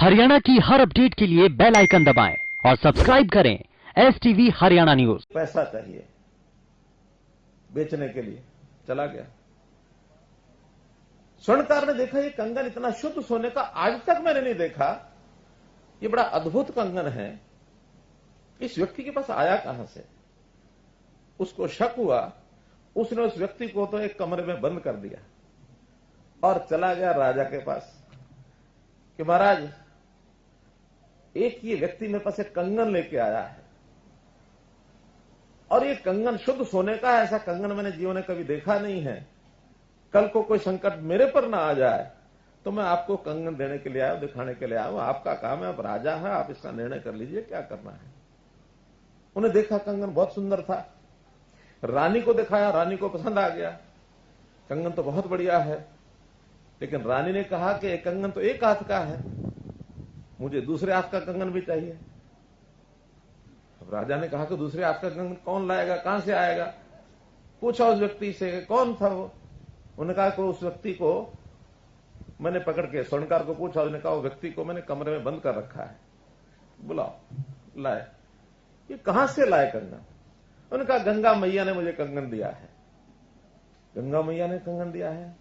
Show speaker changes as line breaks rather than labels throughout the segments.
हरियाणा की हर अपडेट के लिए बेल आइकन दबाएं और सब्सक्राइब करें STV हरियाणा न्यूज।
पैसा चाहिए बेचने के लिए, चला गया। स्वर्णकार ने देखा ये कंगन इतना शुद्ध सोने का आज तक मैंने नहीं देखा, ये बड़ा अद्भुत कंगन है, इस व्यक्ति के पास आया कहां से? उसको शक हुआ, उसने उस व्यक्ति को तो एक कमरे में बंद कर दिया और चला गया राजा के पास कि महाराज, एक ये व्यक्ति मेरे पास एक कंगन लेके आया है और ये कंगन शुद्ध सोने का है। ऐसा कंगन मैंने जीवन में कभी देखा नहीं है। कल को कोई संकट मेरे पर ना आ जाए तो मैं आपको कंगन देने के लिए आया, दिखाने के लिए आया हूं। आपका काम है, आप राजा है, आप इसका निर्णय कर लीजिए क्या करना है। उन्हें देखा कंगन बहुत सुंदर था, रानी को दिखाया, रानी को पसंद आ गया, कंगन तो बहुत बढ़िया है। लेकिन रानी ने कहा कि एक कंगन तो एक हाथ का है, मुझे दूसरे हाथ का कंगन भी चाहिए। अब राजा ने कहा कि दूसरे हाथ का कंगन कौन लाएगा, कहां से आएगा? पूछा उस व्यक्ति से, कौन था वो? उन्होंने कहा कि उस व्यक्ति को मैंने पकड़ के, स्वर्णकार को पूछा, उसने कहा वो व्यक्ति को मैंने कमरे में बंद कर रखा है, बुलाओ। लाए। ये कहां से लाए कंगन? उन्होंने कहा गंगा मैया ने मुझे कंगन दिया है। गंगा मैया ने कंगन दिया है?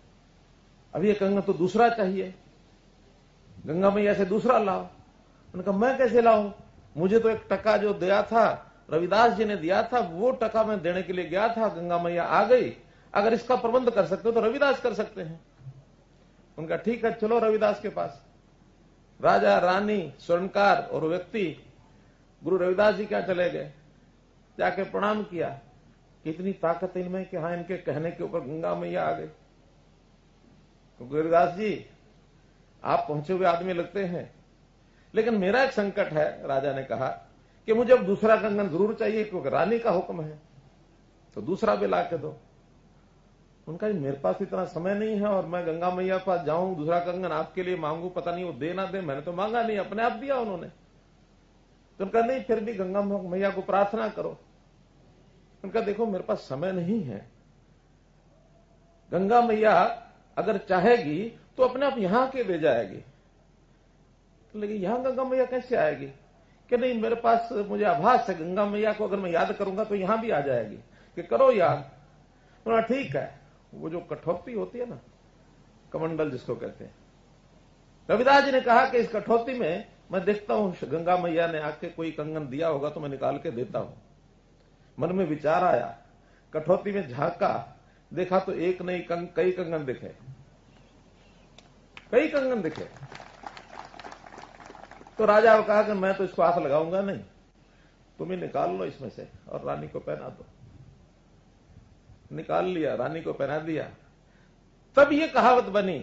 अब ये कंगन तो दूसरा चाहिए, गंगा मैया से दूसरा लाओ। उन्होंने कहा मैं कैसे लाऊं? मुझे तो एक टका जो दिया था, रविदास जी ने दिया था, वो टका मैं देने के लिए गया था, गंगा मैया आ गई। अगर इसका प्रबंध कर सकते हो तो रविदास कर सकते हैं। उनका ठीक है, चलो रविदास के पास। राजा, रानी, स्वर्णकार और व्यक्ति गुरु रविदास जी क्या चले गए, जाके प्रणाम किया। कितनी ताकत इनमें कि हाँ, इनके कहने के ऊपर गंगा मैया आ गई। तो गुरु रविदास जी, आप पहुंचे हुए आदमी लगते हैं, लेकिन मेरा एक संकट है। राजा ने कहा कि मुझे अब दूसरा कंगन जरूर चाहिए, क्योंकि रानी का हुक्म है, तो दूसरा भी ला के दो। उनका मेरे पास इतना समय नहीं है और मैं गंगा मैया के पास जाऊं, दूसरा कंगन आपके लिए मांगू, पता नहीं वो दे ना दे। मैंने तो मांगा नहीं, अपने आप दिया उन्होंने। तो उनका नहीं, फिर भी गंगा मैया को प्रार्थना करो। उनका देखो मेरे पास समय नहीं है, गंगा मैया अगर चाहेगी तो अपने आप यहां के दे जाएगी। लेकिन यहां गंगा मैया कैसे आएगी? कि नहीं, मेरे पास, मुझे आभास है गंगा मैया को अगर मैं याद करूंगा तो यहां भी आ जाएगी, कि करो याद। उन्होंने ठीक है, वो जो कठौती होती है ना, कमंडल जिसको कहते हैं, रविदास जी ने कहा कि इस कठौती में मैं देखता हूं गंगा मैया ने आके कोई कंगन दिया होगा तो मैं निकाल के देता हूं। मन में विचार आया, कठौती में झांका, देखा तो एक नहीं कई कंगन दिखे, कई कंगन दिखे। तो राजा को कहा कि मैं तो इसको हाथ लगाऊंगा नहीं, तुम ही निकाल लो इसमें से और रानी को पहना दो। निकाल लिया, रानी को पहना दिया। तब ये कहावत बनी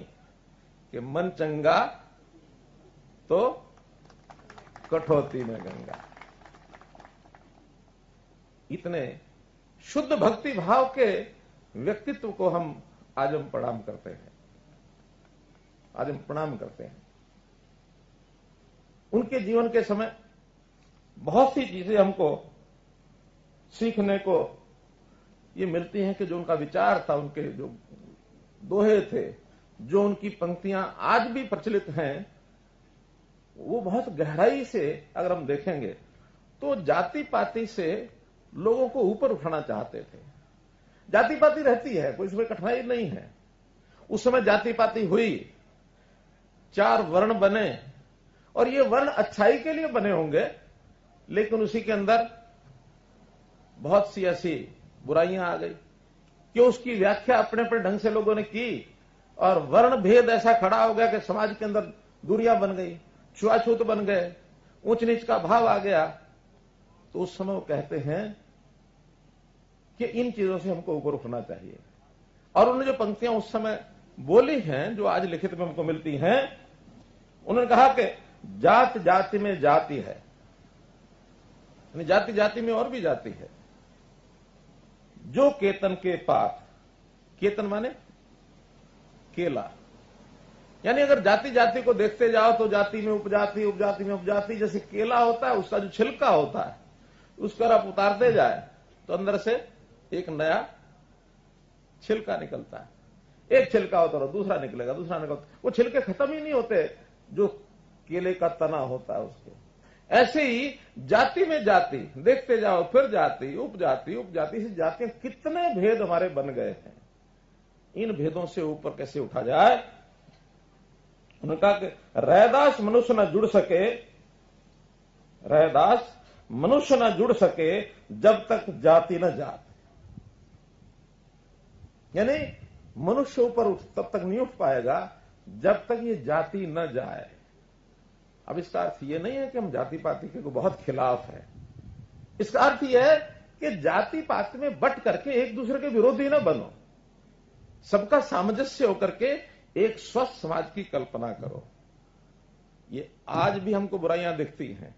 कि मन चंगा तो कठौती में गंगा। इतने शुद्ध भक्ति भाव के व्यक्तित्व को आज हम प्रणाम करते हैं, आज हम प्रणाम करते हैं। उनके जीवन के समय बहुत सी चीजें हमको सीखने को ये मिलती हैं कि जो उनका विचार था, उनके जो दोहे थे, जो उनकी पंक्तियां आज भी प्रचलित हैं, वो बहुत गहराई से अगर हम देखेंगे तो जाति पाति से लोगों को ऊपर उठाना चाहते थे। जाति पाति रहती है, कोई इसमें कठिनाई नहीं है। उस समय जाति पाति हुई, 4 वर्ण बने और ये वर्ण अच्छाई के लिए बने होंगे, लेकिन उसी के अंदर बहुत सी ऐसी बुराइयां आ गई कि उसकी व्याख्या अपने अपने ढंग से लोगों ने की और वर्ण भेद ऐसा खड़ा हो गया कि समाज के अंदर दूरियां बन गई, छुआछूत बन गए, ऊंच नीच का भाव आ गया। तो उस समय वो कहते हैं कि इन चीजों से हमको ऊपर उठना चाहिए। और उन्होंने जो पंक्तियां उस समय बोली हैं, जो आज लिखित में हमको मिलती हैं, उन्होंने कहा कि जात जाति में जाति है, जाति जाति में और भी जाति है। जो केतन के पात, केतन माने केला, यानी अगर जाति जाति को देखते जाओ तो जाति में उपजाति, उपजाति में उपजाति। जैसे केला होता है, उसका जो छिलका होता है, उसको आप उतारते जाए तो अंदर से एक नया छिलका निकलता है। एक छिलका होता है, दूसरा निकलेगा, दूसरा निकलता। वो छिलके खत्म ही नहीं होते जो केले का तना होता है उसके। ऐसे ही जाति में जाति देखते जाओ, फिर जाति उपजाति उपजाति से जातियां, कितने भेद हमारे बन गए हैं। इन भेदों से ऊपर कैसे उठा जाए। उन्होंने कहा कि रैदास मनुष्य न जुड़ सके, रैदास मनुष्य न जुड़ सके जब तक जाति न जात, यानी मनुष्य ऊपर तब तक नहीं उठ पाएगा जब तक ये जाति न जाए। अब इसका अर्थ ये नहीं है कि हम जाति पाति के को बहुत खिलाफ है। इसका अर्थ यह है कि जाति पाति में बट करके एक दूसरे के विरोधी न बनो, सबका सामंजस्य होकर के एक स्वस्थ समाज की कल्पना करो। ये आज भी हमको बुराइयां दिखती हैं,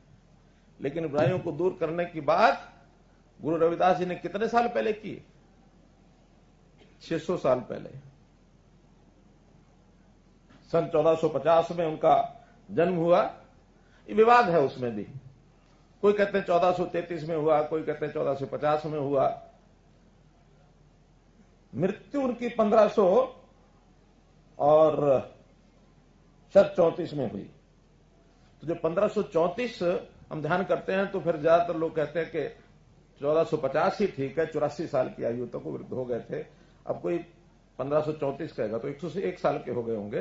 लेकिन बुराइयों को दूर करने की बात गुरु रविदास जी ने कितने साल पहले की? 600 साल पहले। सन 1450 में उनका जन्म हुआ। ये विवाद है उसमें भी, कोई कहते हैं 1433 में हुआ, कोई कहते हैं 1450 में हुआ। मृत्यु उनकी 1500 और शायद 34 में हुई। तो जो 1534 हम ध्यान करते हैं तो फिर ज्यादातर लोग कहते हैं कि 1450 ही ठीक है, 84 साल की आयु तक वो वृद्ध हो गए थे। अब कोई 1534 कहेगा तो 101 साल के हो गए होंगे,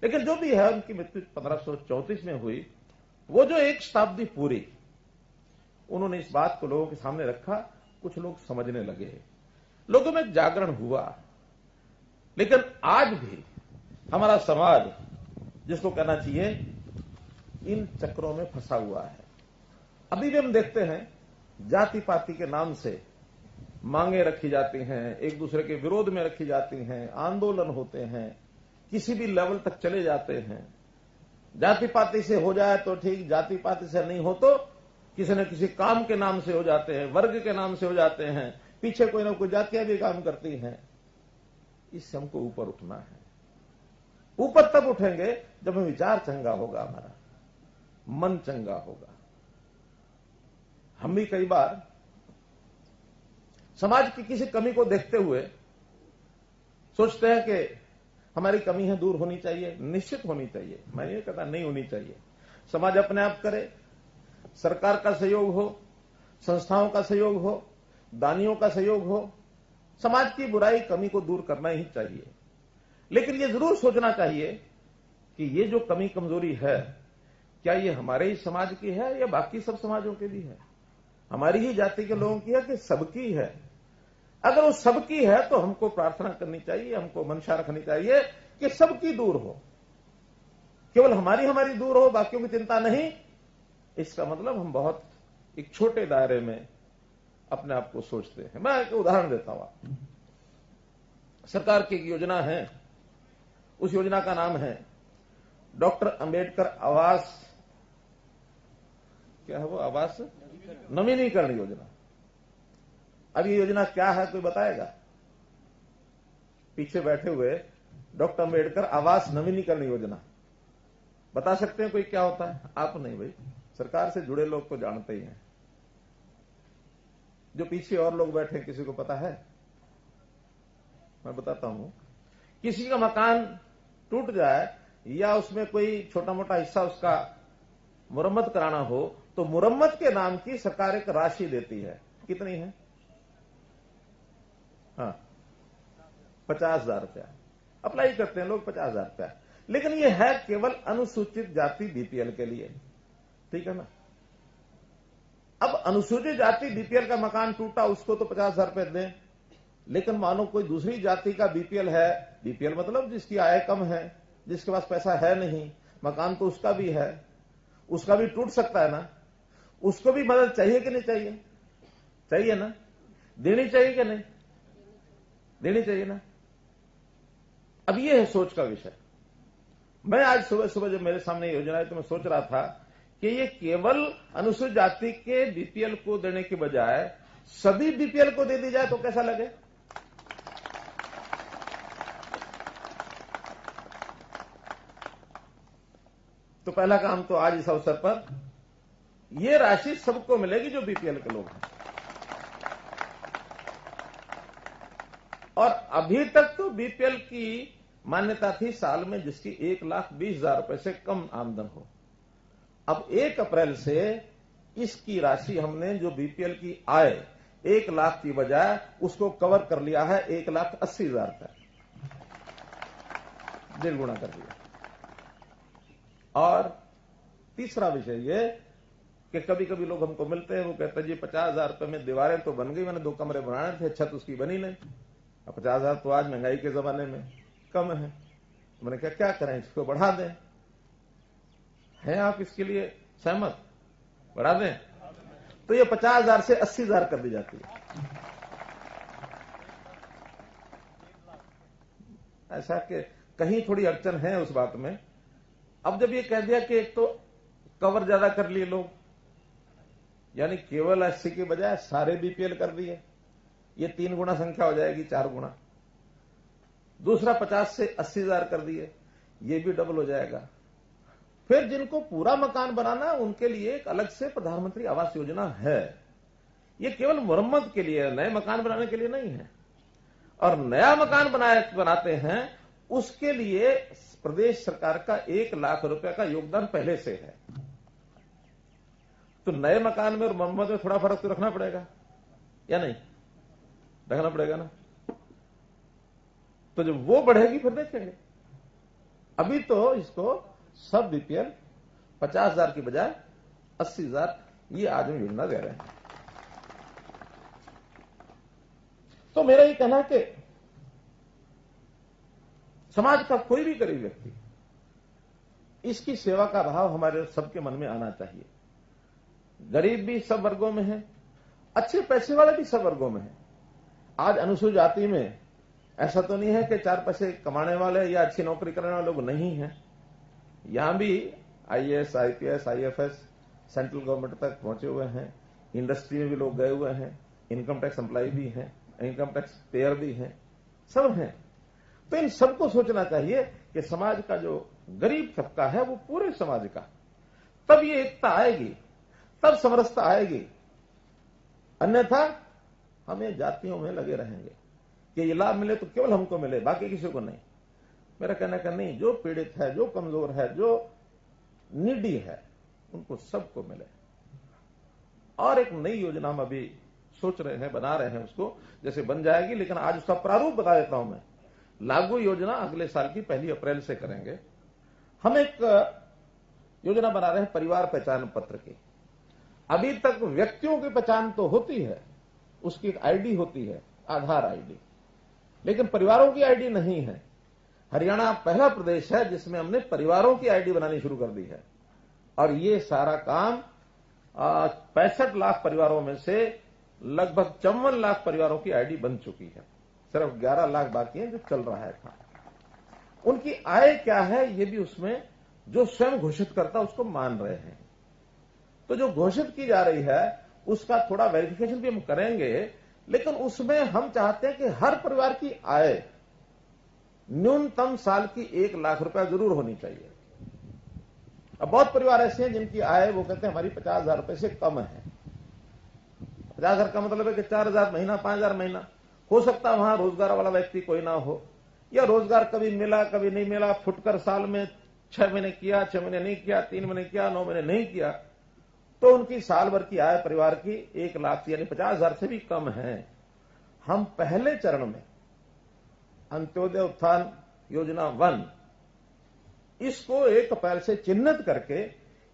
लेकिन जो भी है उनकी मृत्यु 1534 में हुई। वो जो एक शताब्दी पूरी उन्होंने इस बात को लोगों के सामने रखा, कुछ लोग समझने लगे, लोगों में जागरण हुआ। लेकिन आज भी हमारा समाज, जिसको कहना चाहिए, इन चक्रों में फंसा हुआ है। अभी भी हम देखते हैं जाति पाति के नाम से मांगे रखी जाती हैं, एक दूसरे के विरोध में रखी जाती हैं, आंदोलन होते हैं, किसी भी लेवल तक चले जाते हैं। जाति पाति से हो जाए तो ठीक, जाति पाति से नहीं हो तो किसी न किसी काम के नाम से हो जाते हैं, वर्ग के नाम से हो जाते हैं, पीछे कोई ना कोई जातियां भी काम करती हैं। इससे हमको ऊपर उठना है। ऊपर तब उठेंगे जब हम विचार चंगा होगा, हमारा मन चंगा होगा। हम भी कई बार समाज की किसी कमी को देखते हुए सोचते हैं कि हमारी कमी है, दूर होनी चाहिए, निश्चित होनी चाहिए। मैं ये कहता नहीं होनी चाहिए। समाज अपने आप करे, सरकार का सहयोग हो, संस्थाओं का सहयोग हो, दानियों का सहयोग हो, समाज की बुराई कमी को दूर करना ही चाहिए। लेकिन ये जरूर सोचना चाहिए कि ये जो कमी कमजोरी है, क्या ये हमारे ही समाज की है या बाकी सब समाजों के भी है, हमारी ही जाति के लोगों की है कि सबकी है। अगर वो सबकी है तो हमको प्रार्थना करनी चाहिए, हमको मंशा रखनी चाहिए कि सबकी दूर हो, केवल हमारी दूर हो, बाकियों की चिंता नहीं। इसका मतलब हम बहुत एक छोटे दायरे में अपने आप को सोचते हैं। मैं एक उदाहरण देता हूं। सरकार की एक योजना है, उस योजना का नाम है डॉक्टर अंबेडकर आवास, क्या है वो, आवास नवीनीकरण योजना। अब ये योजना क्या है, कोई बताएगा? पीछे बैठे हुए डॉक्टर अंबेडकर आवास नवीनीकरण योजना, बता सकते हैं कोई क्या होता है? आप नहीं भाई, सरकार से जुड़े लोग तो जानते ही हैं। जो पीछे और लोग बैठे हैं, किसी को पता है? मैं बताता हूं। किसी का मकान टूट जाए या उसमें कोई छोटा मोटा हिस्सा उसका मुरम्मत कराना हो तो मुरम्मत के नाम की सरकार एक राशि देती है। कितनी है? हाँ, 50,000 रुपया अप्लाई करते हैं लोग, 50,000 रुपया। लेकिन ये है केवल अनुसूचित जाति बीपीएल के लिए, ठीक है ना। अब अनुसूचित जाति बीपीएल का मकान टूटा, उसको तो 50,000 रुपए दें। लेकिन मानो कोई दूसरी जाति का बीपीएल है, बीपीएल मतलब जिसकी आय कम है, जिसके पास पैसा है नहीं, मकान तो उसका भी है, उसका भी टूट सकता है ना, उसको भी मदद चाहिए कि नहीं चाहिए? चाहिए ना। देनी चाहिए कि नहीं? देनी चाहिए ना। अब ये है सोच का विषय। मैं आज सुबह सुबह जब मेरे सामने योजना है तो मैं सोच रहा था कि ये केवल अनुसूचित जाति के बीपीएल को देने के बजाय सभी बीपीएल को दे दी जाए तो कैसा लगे? तो पहला काम तो आज इस अवसर पर ये राशि सबको मिलेगी जो बीपीएल के लोग हैं। और अभी तक तो बीपीएल की मान्यता थी साल में जिसकी 1,20,000 रुपए से कम आमदन हो, अब 1 अप्रैल से इसकी राशि हमने जो बीपीएल की आय 1 लाख की बजाय उसको कवर कर लिया है 1,80,000 तक, 1.5 गुना कर दिया। और तीसरा विषय ये कि कभी कभी लोग हमको मिलते हैं, वो कहते हैं जी 50,000 रुपए में दीवारें तो बन गई, मैंने 2 कमरे बनाने थे, छत उसकी बनी नहीं। अब 50,000 तो आज महंगाई के जमाने में कम है, तो मैंने क्या करें, इसको बढ़ा दें। हैं आप इसके लिए सहमत? बढ़ा दें तो ये 50,000 से 80,000 कर दी जाती है। ऐसा कि कहीं थोड़ी अड़चन है उस बात में। अब जब ये कह दिया कि एक तो कवर ज्यादा कर लिए लोग, यानी केवल 80 के बजाय सारे बीपीएल कर दिए, ये 3 गुना संख्या हो जाएगी, 4 गुना। दूसरा 50 से 80,000 कर दिए, ये भी डबल हो जाएगा। फिर जिनको पूरा मकान बनाना उनके लिए एक अलग से प्रधानमंत्री आवास योजना है। ये केवल मुरम्मत के लिए, नए मकान बनाने के लिए नहीं है। और नया मकान बनाते हैं उसके लिए प्रदेश सरकार का 1 लाख रुपए का योगदान पहले से है। तो नए मकान में और मुरम्मत में थोड़ा फर्क तो रखना पड़ेगा या नहीं? रखना पड़ेगा ना। तो जब वो बढ़ेगी फिर देखेंगे। अभी तो इसको सब बीपीएल 50,000 की बजाय 80,000 ये आज हम योजना दे रहे हैं। तो मेरा ये कहना है कि समाज का कोई भी गरीब व्यक्ति, इसकी सेवा का भाव हमारे सबके मन में आना चाहिए। गरीब भी सब वर्गों में है, अच्छे पैसे वाले भी सब वर्गों में है। आज अनुसूचित जाति में ऐसा तो नहीं है कि 4 पैसे कमाने वाले या अच्छी नौकरी करने वाले लोग नहीं है। यहां भी IAS, IPS, IFS central government तक पहुंचे हुए हैं। इंडस्ट्री में भी लोग गए हुए हैं, इनकम टैक्स एम्प्लॉय भी हैं, इनकम टैक्स पेयर भी हैं, सब हैं। तो इन सबको सोचना चाहिए कि समाज का जो गरीब तबका है वो पूरे समाज का, तब ये एकता आएगी, तब समरसता आएगी। अन्यथा हमें जातियों में लगे रहेंगे कि ये लाभ मिले तो केवल हमको मिले, बाकी किसी को नहीं। मेरा कहना का नहीं, जो पीड़ित है, जो कमजोर है, जो नीडी है, उनको सबको मिले। और एक नई योजना हम अभी सोच रहे हैं, बना रहे हैं, उसको जैसे बन जाएगी, लेकिन आज उसका प्रारूप बता देता हूं मैं। लागू योजना अगले साल की 1 अप्रैल से करेंगे। हम एक योजना बना रहे हैं परिवार पहचान पत्र की। अभी तक व्यक्तियों की पहचान तो होती है, उसकी एक आईडी होती है, आधार आईडी, लेकिन परिवारोरों की आईडी नहीं है। हरियाणा पहला प्रदेश है जिसमें हमने परिवारों की आईडी बनानी शुरू कर दी है। और ये सारा काम 65 लाख परिवारों में से लगभग 54 लाख परिवारों की आईडी बन चुकी है। सिर्फ 11 लाख बाकी है जो चल रहा है काम। उनकी आय क्या है ये भी उसमें जो स्वयं घोषित करता उसको मान रहे हैं। तो जो घोषित की जा रही है उसका थोड़ा वेरिफिकेशन भी हम करेंगे, लेकिन उसमें हम चाहते हैं कि हर परिवार की आय न्यूनतम साल की 1 लाख रुपया जरूर होनी चाहिए। अब बहुत परिवार ऐसे हैं जिनकी आय वो कहते हैं हमारी 50,000 रुपए से कम है। 50,000 का मतलब है कि 4,000 महीना, 5,000 महीना। हो सकता है वहां रोजगार वाला व्यक्ति कोई ना हो, या रोजगार कभी मिला कभी नहीं मिला, फुटकर साल में 6 महीने किया, 6 महीने नहीं किया, 3 महीने किया, 9 महीने नहीं किया, तो उनकी साल भर की आय परिवार की 1 लाख यानी 50,000 से भी कम है। हम पहले चरण में अंत्योदय उत्थान योजना 1 इसको 1 अप्रैल से चिन्हित करके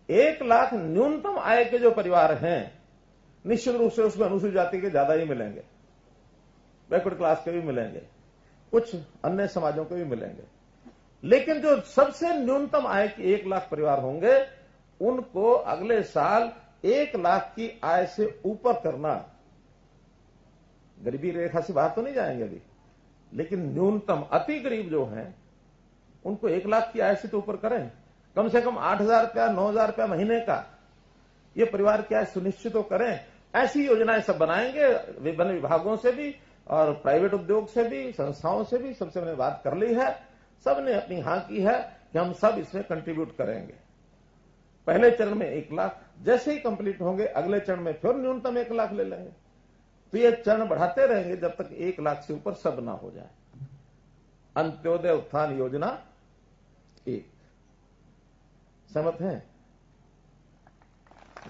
1 लाख न्यूनतम आय के जो परिवार हैं, निश्चित रूप से उसमें अनुसूचित जाति के ज्यादा ही मिलेंगे, बैकवर्ड क्लास के भी मिलेंगे, कुछ अन्य समाजों के भी मिलेंगे, लेकिन जो सबसे न्यूनतम आय के 1 लाख परिवार होंगे उनको अगले साल 1 लाख की आय से ऊपर करना। गरीबी रेखा से बाहर तो नहीं जाएंगे अभी, लेकिन न्यूनतम अति गरीब जो हैं उनको 1 लाख की आय से तो ऊपर करें। कम से कम 8,000 रुपया, 9,000 रुपया महीने का ये परिवार की आय सुनिश्चित तो करें। ऐसी योजनाएं सब बनाएंगे, विभिन्न विभागों से भी और प्राइवेट उद्योग से भी, संस्थाओं से भी, सबसे मैंने बात कर ली है। सबने अपनी हाँ की है कि हम सब इसमें कंट्रीब्यूट करेंगे। पहले चरण में 1 लाख, जैसे ही कंप्लीट होंगे अगले चरण में फिर न्यूनतम 1 लाख ले लेंगे। तो ये चरण बढ़ाते रहेंगे जब तक 1 लाख से ऊपर सब ना हो जाए। अंत्योदय उत्थान योजना 1, सहमत हैं?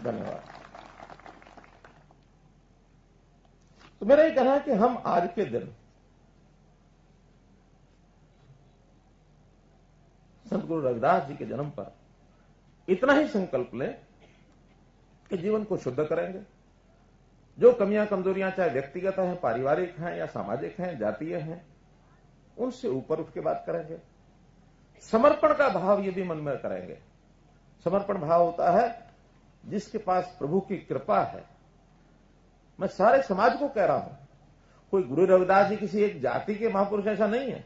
धन्यवाद। तो मेरा ये कहना है कि हम आज के दिन संत गुरु रविदास जी के जन्म पर इतना ही संकल्प लें कि जीवन को शुद्ध करेंगे। जो कमियां कमजोरियां चाहे व्यक्तिगत हैं, पारिवारिक हैं या सामाजिक हैं, जातीय हैं, उनसे ऊपर उठ के बात करेंगे। समर्पण का भाव यदि मन में करेंगे। समर्पण भाव होता है जिसके पास प्रभु की कृपा है। मैं सारे समाज को कह रहा हूं, कोई गुरु रविदास जी किसी एक जाति के महापुरुष ऐसा नहीं है।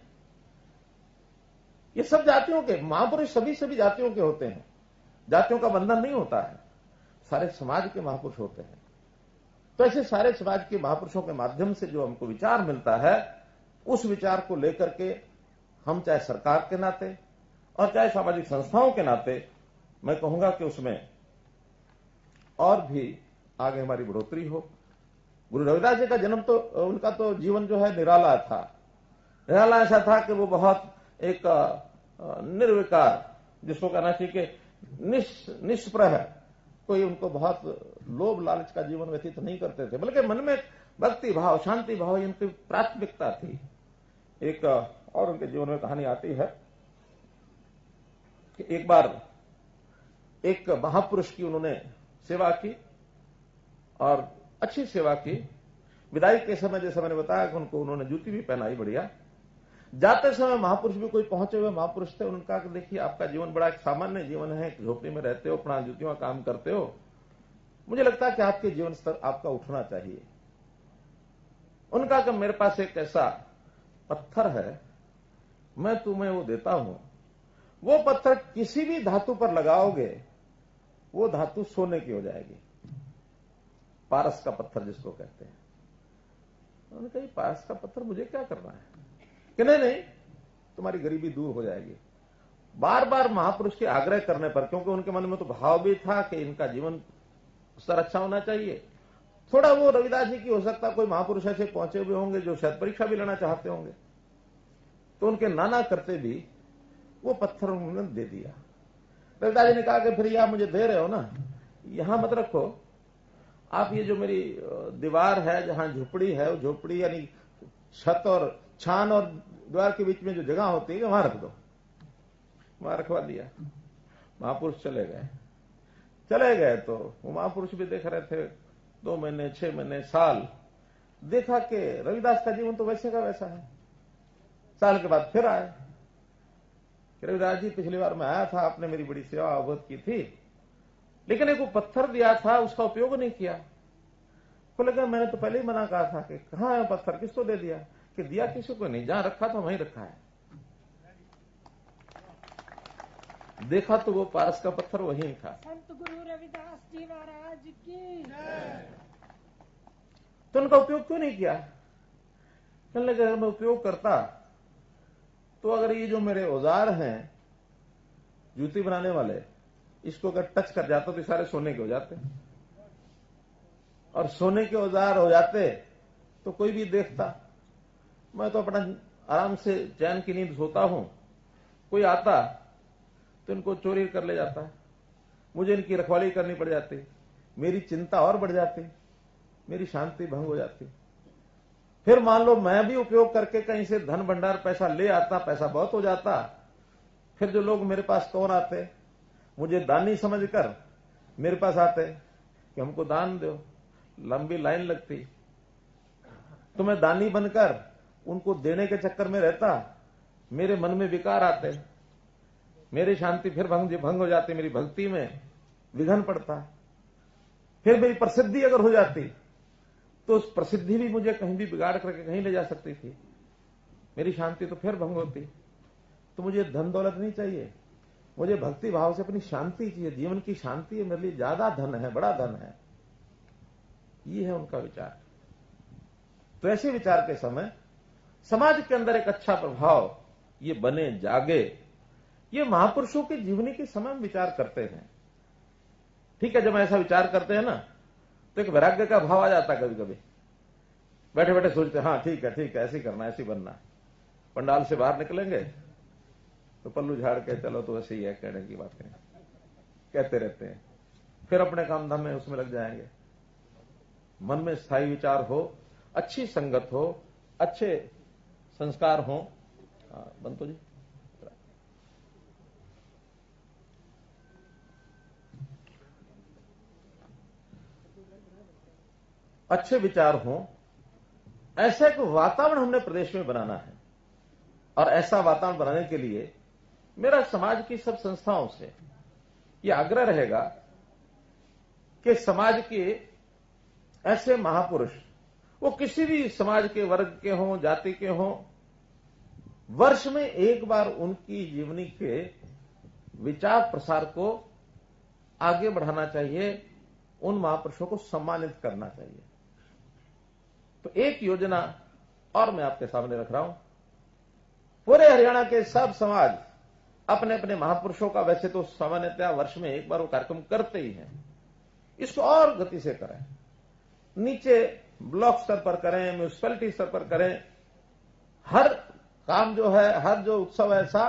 ये सब जातियों के महापुरुष सभी जातियों के होते हैं। जातियों का बंधन नहीं होता है, सारे समाज के महापुरुष होते हैं। तो ऐसे सारे समाज के महापुरुषों के माध्यम से जो हमको विचार मिलता है, उस विचार को लेकर के हम चाहे सरकार के नाते और चाहे सामाजिक संस्थाओं के नाते, मैं कहूंगा कि उसमें और भी आगे हमारी बढ़ोतरी हो। गुरु रविदास जी का जन्म तो उनका तो जीवन जो है निराला था। निराला ऐसा था कि वो बहुत एक निर्विकार, जिसको कहना चाहिए कि निष्प्रह, कोई उनको बहुत लोभ लालच का जीवन व्यतीत नहीं करते थे, बल्कि मन में भक्ति भाव, शांति भाव इनकी प्राथमिकता थी। एक और उनके जीवन में कहानी आती है कि एक बार एक महापुरुष की उन्होंने सेवा की और अच्छी सेवा की। विदाई के समय जैसे मैंने बताया कि उनको उन्होंने जूती भी पहनाई बढ़िया। जाते समय महापुरुष भी कोई पहुंचे हुए महापुरुष थे, उन्होंने कहा कि देखिए आपका जीवन बड़ा एक सामान्य जीवन है, झोपड़ी में रहते हो, अपना जूतियों का काम करते हो, मुझे लगता है कि आपके जीवन स्तर आपका उठना चाहिए। उनका कि मेरे पास एक ऐसा पत्थर है, मैं तुम्हें वो देता हूं, वो पत्थर किसी भी धातु पर लगाओगे वो धातु सोने की हो जाएगी। पारस का पत्थर जिसको कहते हैं। उन्होंने कहा पारस का पत्थर मुझे क्या करना है? कि नहीं, तुम्हारी गरीबी दूर हो जाएगी। बार बार महापुरुष के आग्रह करने पर, क्योंकि उनके मन में तो भाव भी था कि इनका जीवन स्तर अच्छा होना चाहिए। थोड़ा वो रविदास जी की हो सकता कोई महापुरुष ऐसे पहुंचे हुए होंगे जो शायद परीक्षा भी लेना चाहते होंगे, तो उनके नाना करते भी वो पत्थर उन्होंने दे दिया। रविदास जी ने कहा कि फिर ये आप मुझे दे रहे हो ना, यहां मत रखो, आप ये जो मेरी दीवार है जहां झोपड़ी है, वो झोपड़ी यानी छत और छान और द्वार के बीच में जो जगह होती है वहां रख दो। वहां रखवा दिया। महापुरुष चले गए तो वो महापुरुष भी देख रहे थे 2 महीने, 6 महीने, साल, देखा कि रविदास का जीवन तो वैसे का वैसा है। साल के बाद फिर आए, रविदास जी पिछली बार मैं आया था, आपने मेरी बड़ी सेवा अवगत की थी, लेकिन एक वो पत्थर दिया था उसका उपयोग नहीं किया। तो लगा मैंने तो पहले ही मना कहा था कि कहां है पत्थर, किसको दे दिया? कि दिया किसी को नहीं, जहां रखा था वहीं रखा है। देखा तो वो पारस का पत्थर वहीं था।
संत गुरु रविदास जी महाराज की।
तो उनका उपयोग क्यों नहीं किया? कहने लगे अगर मैं उपयोग करता तो अगर ये जो मेरे औजार हैं जूती बनाने वाले, इसको अगर टच कर जाता तो सारे सोने के हो जाते, और सोने के औजार हो जाते तो कोई भी देखता। मैं तो अपना आराम से चैन की नींद सोता हूं, कोई आता तो इनको चोरी कर ले जाता, मुझे इनकी रखवाली करनी पड़ जाती, मेरी चिंता और बढ़ जाती, मेरी शांति भंग हो जाती। फिर मान लो मैं भी उपयोग करके कहीं से धन भंडार पैसा ले आता, पैसा बहुत हो जाता, फिर जो लोग मेरे पास कौन आते, मुझे दानी समझकर मेरे पास आते कि हमको दान दो, लंबी लाइन लगती, तो मैं दानी बनकर उनको देने के चक्कर में रहता, मेरे मन में विकार आते, मेरी शांति फिर भंग हो जाती, मेरी भक्ति में विघन पड़ता। फिर मेरी प्रसिद्धि अगर हो जाती तो उस प्रसिद्धि भी मुझे कहीं भी बिगाड़ करके कहीं ले जा सकती थी, मेरी शांति तो फिर भंग होती। तो मुझे धन दौलत नहीं चाहिए, मुझे भक्ति भाव से अपनी शांति चाहिए। जीवन की शांति है मेरे लिए ज्यादा धन है, बड़ा धन है। ये है उनका विचार। तो ऐसे विचार के समय समाज के अंदर एक अच्छा प्रभाव ये बने, जागे, ये महापुरुषों की जीवनी के समय में विचार करते हैं। ठीक है, जब ऐसा विचार करते हैं ना तो एक वैराग्य का भाव आ जाता है। कभी कभी बैठे बैठे सोचते हाँ ठीक है ऐसे ही करना, ऐसे ही बनना। पंडाल से बाहर निकलेंगे तो पल्लू झाड़ के चलो तो ऐसे ही है, कहने की बातें कहते रहते हैं। फिर अपने काम धाम में उसमें लग जाएंगे। मन में स्थायी विचार हो, अच्छी संगत हो, अच्छे संस्कार हो। बंतो जी, अच्छे विचार हो, ऐसा एक वातावरण हमने प्रदेश में बनाना है। और ऐसा वातावरण बनाने के लिए मेरा समाज की सब संस्थाओं से यह आग्रह रहेगा कि समाज के ऐसे महापुरुष, वो किसी भी समाज के वर्ग के हों, जाति के हों, वर्ष में एक बार उनकी जीवनी के विचार प्रसार को आगे बढ़ाना चाहिए, उन महापुरुषों को सम्मानित करना चाहिए। तो एक योजना और मैं आपके सामने रख रहा हूं। पूरे हरियाणा के सब समाज अपने अपने महापुरुषों का वैसे तो सामान्यतः वर्ष में एक बार वो कार्यक्रम करते ही हैं, इसको और गति से करें। नीचे ब्लॉक स्तर पर करें, म्यूनिसिपैलिटी स्तर पर करें। हर काम जो है, हर जो उत्सव है, ऐसा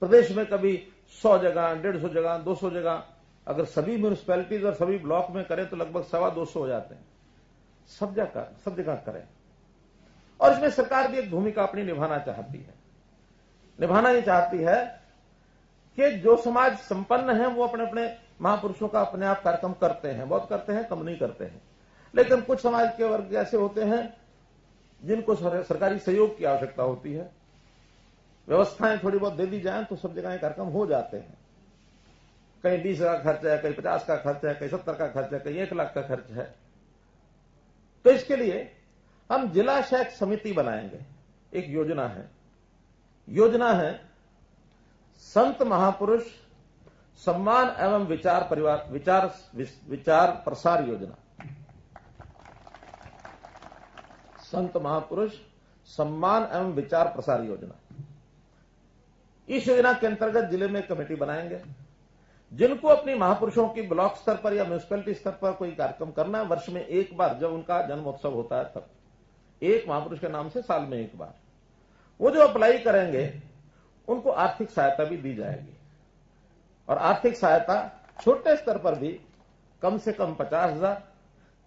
प्रदेश में कभी 100 जगह, 150 जगह, 200 जगह, अगर सभी म्यूनिसिपैलिटीज और सभी ब्लॉक में करें तो लगभग 250 हो जाते हैं। सब जगह करें। और इसमें सरकार भी एक भूमिका अपनी निभाना चाहती है। निभाना ये चाहती है कि जो समाज संपन्न है वो अपने अपने महापुरुषों का अपने आप कार्यक्रम करते हैं, बहुत करते हैं, कम नहीं करते हैं। लेकिन कुछ समाज के वर्ग ऐसे होते हैं जिनको सरकारी सहयोग की आवश्यकता होती है। व्यवस्थाएं थोड़ी बहुत दे दी जाए तो सब जगह कार्यक्रम हो जाते हैं। कहीं 20 का खर्च है, कहीं 50 का खर्च है, कहीं 70 का खर्च है, कहीं 1 लाख का खर्च है। तो इसके लिए हम जिला शायक समिति बनाएंगे। एक योजना है संत महापुरुष सम्मान एवं विचार प्रसार योजना। संत महापुरुष सम्मान एवं विचार प्रसार योजना। इस योजना के अंतर्गत जिले में कमेटी बनाएंगे। जिनको अपनी महापुरुषों की ब्लॉक स्तर पर या म्यूनिसिपैलिटी स्तर पर कोई कार्यक्रम करना है, वर्ष में एक बार जब उनका जन्मोत्सव होता है तब एक महापुरुष के नाम से साल में एक बार वो जो अप्लाई करेंगे उनको आर्थिक सहायता भी दी जाएगी। और आर्थिक सहायता छोटे स्तर पर भी कम से कम 50,000,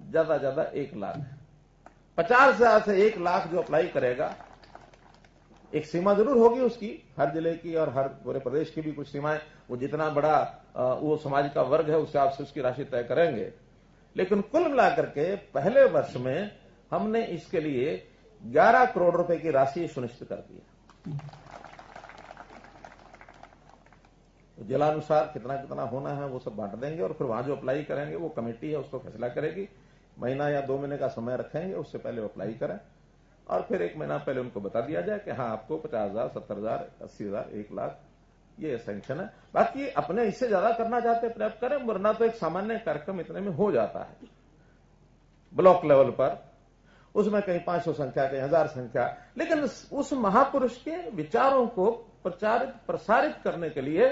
ज्यादा 1 लाख। 50,000 से 1 लाख जो अप्लाई करेगा, एक सीमा जरूर होगी उसकी, हर जिले की और हर पूरे प्रदेश की भी कुछ सीमाएं। वो जितना बड़ा वो समाज का वर्ग है उससे आपसे उसकी राशि तय करेंगे। लेकिन कुल मिलाकर के पहले वर्ष में हमने इसके लिए 11 करोड़ रुपए की राशि सुनिश्चित कर दी है। तो जिलानुसार कितना कितना होना है वो सब बांट देंगे और फिर वहां जो अप्लाई करेंगे वो कमेटी है उसको फैसला करेगी। महीना या 2 महीने का समय रखेंगे, उससे पहले वो अप्लाई करें और फिर 1 महीना पहले उनको बता दिया जाए कि हाँ आपको 50,000, 70,000, 80,000, 1 लाख ये सैंक्शन है। बाकी अपने इससे ज्यादा करना चाहते प्रयास करें, वरना तो एक सामान्य कार्यक्रम इतने में हो जाता है ब्लॉक लेवल पर। उसमें कहीं 500 संख्या, कहीं 1000 संख्या। लेकिन उस महापुरुष के विचारों को प्रसारित करने के लिए